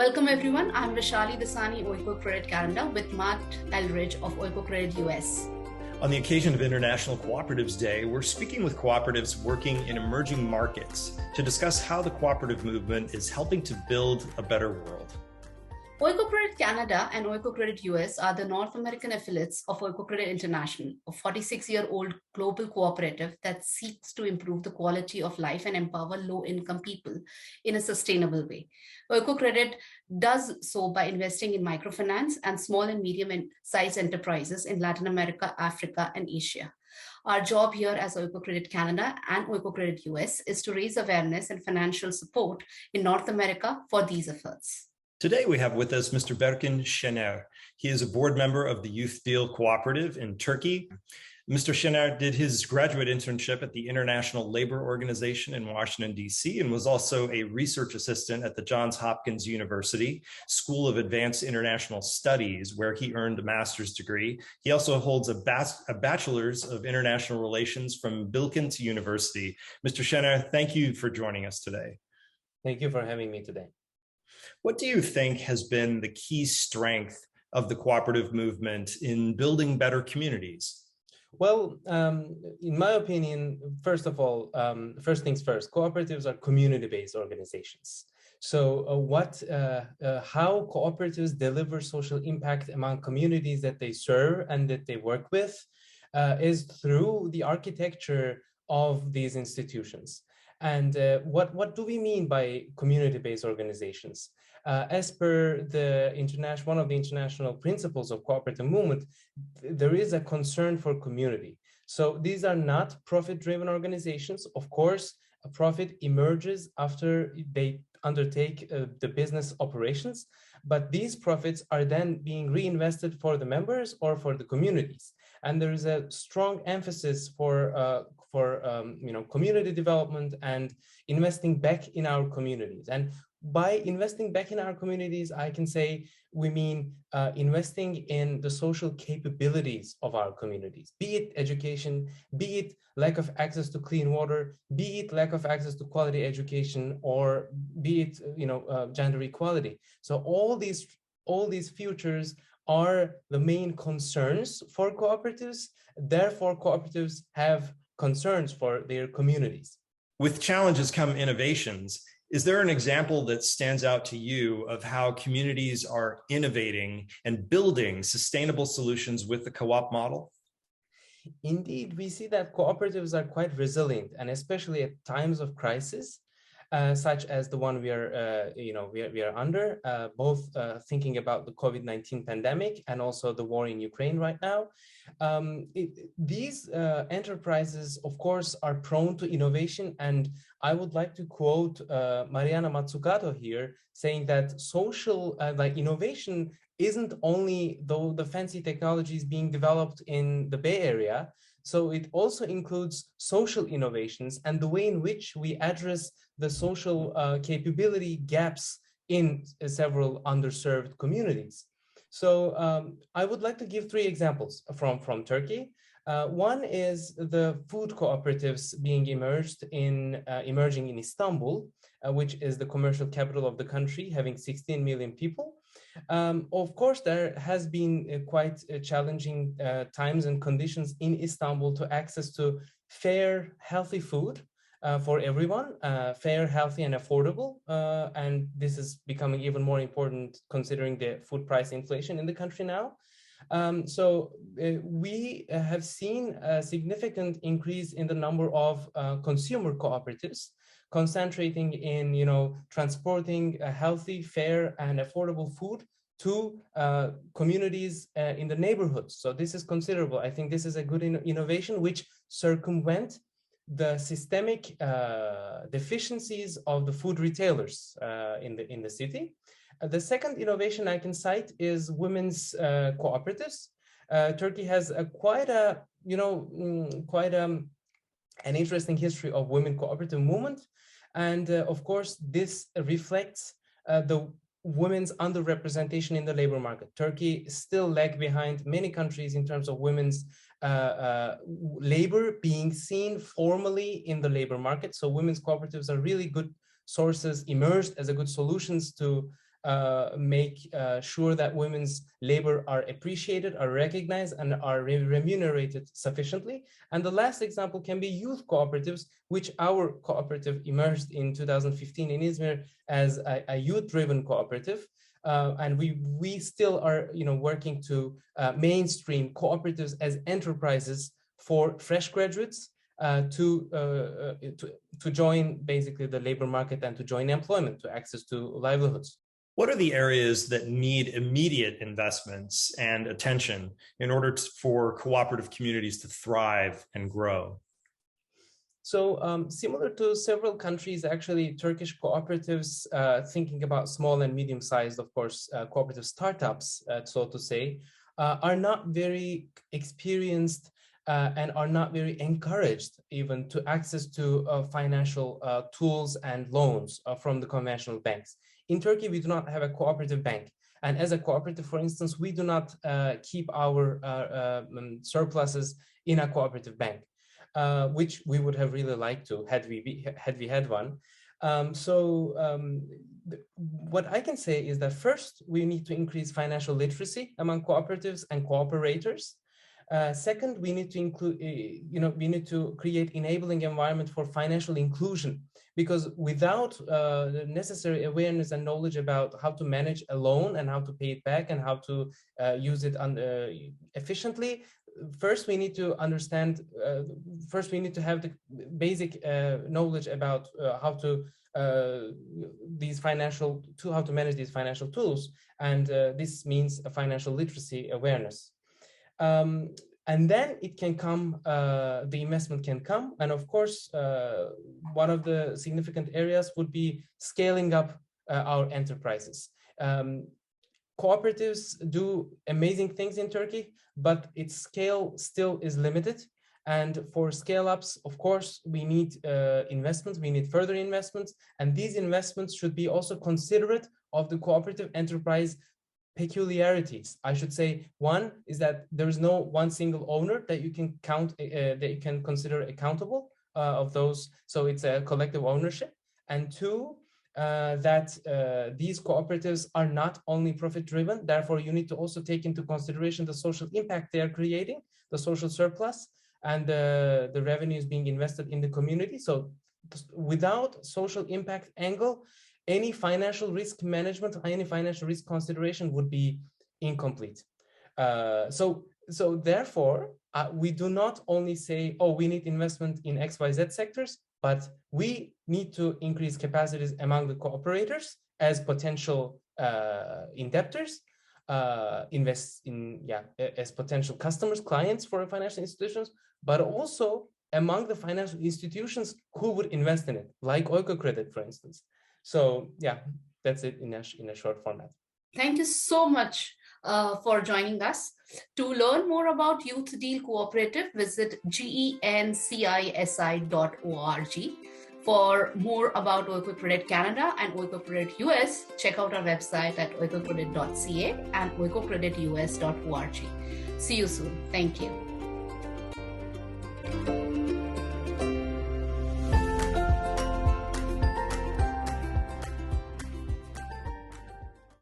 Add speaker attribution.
Speaker 1: Welcome everyone. I'm Vaishali, Dassani, Oikocredit Canada with Matt Eldridge of Oikocredit US.
Speaker 2: On the occasion of International Cooperatives Day, we're speaking with cooperatives working in emerging markets to discuss how the cooperative movement is helping to build a better world.
Speaker 1: Oikocredit Canada and Oikocredit US are the North American affiliates of Oikocredit International, a 46-year-old global cooperative that seeks to improve the quality of life and empower low-income people in a sustainable way. Oikocredit does so by investing in microfinance and small and medium-sized enterprises in Latin America, Africa, and Asia. Our job here as Oikocredit Canada and Oikocredit US is to raise awareness and financial support in North America for these efforts.
Speaker 2: Today we have with us Mr. Berkin Sener. He is a board member of the Youth Deal Cooperative in Turkey. Mr. Sener did his graduate internship at the International Labor Organization in Washington, D.C., and was also a research assistant at the Johns Hopkins University School of Advanced International Studies, where he earned a master's degree. He also holds a bachelor's of international relations from Berkin University. Mr. Sener, thank you for joining us today.
Speaker 3: Thank you for having me today.
Speaker 2: What do you think has been the key strength of the cooperative movement in building better communities?
Speaker 3: Well, in my opinion, first of all, first things first, cooperatives are community-based organizations. So how cooperatives deliver social impact among communities that they serve and that they work with is through the architecture of these institutions. And what do we mean by community-based organizations? As per one of the international principles of cooperative movement, there is a concern for community. So these are not profit-driven organizations. Of course, a profit emerges after they undertake the business operations, but these profits are then being reinvested for the members or for the communities. And there is a strong emphasis for community development and investing back in our communities. And by investing back in our communities, I can say we mean investing in the social capabilities of our communities, be it education, be it lack of access to clean water, be it lack of access to quality education, or be it gender equality. So all these futures are the main concerns for cooperatives. Therefore, cooperatives have concerns for their communities.
Speaker 2: With challenges come innovations. Is there an example that stands out to you of how communities are innovating and building sustainable solutions with the co-op model?
Speaker 3: Indeed, we see that cooperatives are quite resilient, and especially at times of crisis, such as the one we are under, both thinking about the COVID-19 pandemic and also the war in Ukraine right now. These enterprises, of course, are prone to innovation, and I would like to quote Mariana Mazzucato here, saying that social innovation isn't only the fancy technologies being developed in the Bay Area. So it also includes social innovations and the way in which we address the social capability gaps in several underserved communities. So I would like to give three examples from Turkey. One is the food cooperatives being emerging in Istanbul, which is the commercial capital of the country, having 16 million people. Of course, there has been quite challenging times and conditions in Istanbul to access to fair, healthy food for everyone, fair, healthy, and affordable. And this is becoming even more important considering the food price inflation in the country now. So we have seen a significant increase in the number of consumer cooperatives concentrating in, transporting a healthy, fair, and affordable food to communities in the neighborhoods. So this is considerable. I think this is a good innovation which circumvent the systemic deficiencies of the food retailers in the city. The second innovation I can cite is women's cooperatives. Turkey has an interesting history of women cooperative movement. And of course, this reflects the women's underrepresentation in the labor market. Turkey still lags behind many countries in terms of women's labor being seen formally in the labor market. So women's cooperatives are really good sources, emerged as a good solutions to make sure that women's labor are appreciated, are recognized, and are remunerated sufficiently. And the last example can be youth cooperatives, which our cooperative emerged in 2015 in Izmir as a youth-driven cooperative. And we still are, working to mainstream cooperatives as enterprises for fresh graduates to join basically the labor market and to join employment, to access to livelihoods.
Speaker 2: What are the areas that need immediate investments and attention in order for cooperative communities to thrive and grow?
Speaker 3: So similar to several countries, actually, Turkish cooperatives, thinking about small and medium-sized, of course, cooperative startups, so to say, are not very experienced and are not very encouraged even to access to financial tools and loans from the conventional banks. In Turkey, we do not have a cooperative bank. And as a cooperative, for instance, we do not keep our surpluses in a cooperative bank, which we would have really liked to had we had one. What I can say is that first, we need to increase financial literacy among cooperatives and cooperators. Second, we need to include, we need to create enabling environment for financial inclusion, because without the necessary awareness and knowledge about how to manage a loan and how to pay it back and how to use it efficiently, first we need to understand, first we need to have the basic knowledge about how to manage these financial tools, and this means a financial literacy awareness. And then it can come, the investment can come. And of course, one of the significant areas would be scaling up our enterprises. Cooperatives do amazing things in Turkey, but its scale still is limited. And for scale-ups, of course, we need investments, we need further investments. And these investments should be also considerate of the cooperative enterprise peculiarities. I should say, one is that there is no one single owner that you can count, that you can consider accountable of those. So it's a collective ownership. And two, that these cooperatives are not only profit-driven. Therefore, you need to also take into consideration the social impact they are creating, the social surplus, and the revenues being invested in the community. So without social impact angle, any financial risk management, any financial risk consideration would be incomplete. So therefore, we do not only say, oh, we need investment in XYZ sectors, but we need to increase capacities among the cooperators as potential indebtors, invest in, as potential customers, clients for financial institutions, but also among the financial institutions who would invest in it, like Oikocredit, for instance. So that's it in a short format.
Speaker 1: Thank you so much for joining us. To learn more about Youth Deal Cooperative, visit gencisi.org. For more about Oikocredit Canada and Oikocredit US, check out our website at oikocredit.ca and oikocreditus.org. See you soon. Thank you.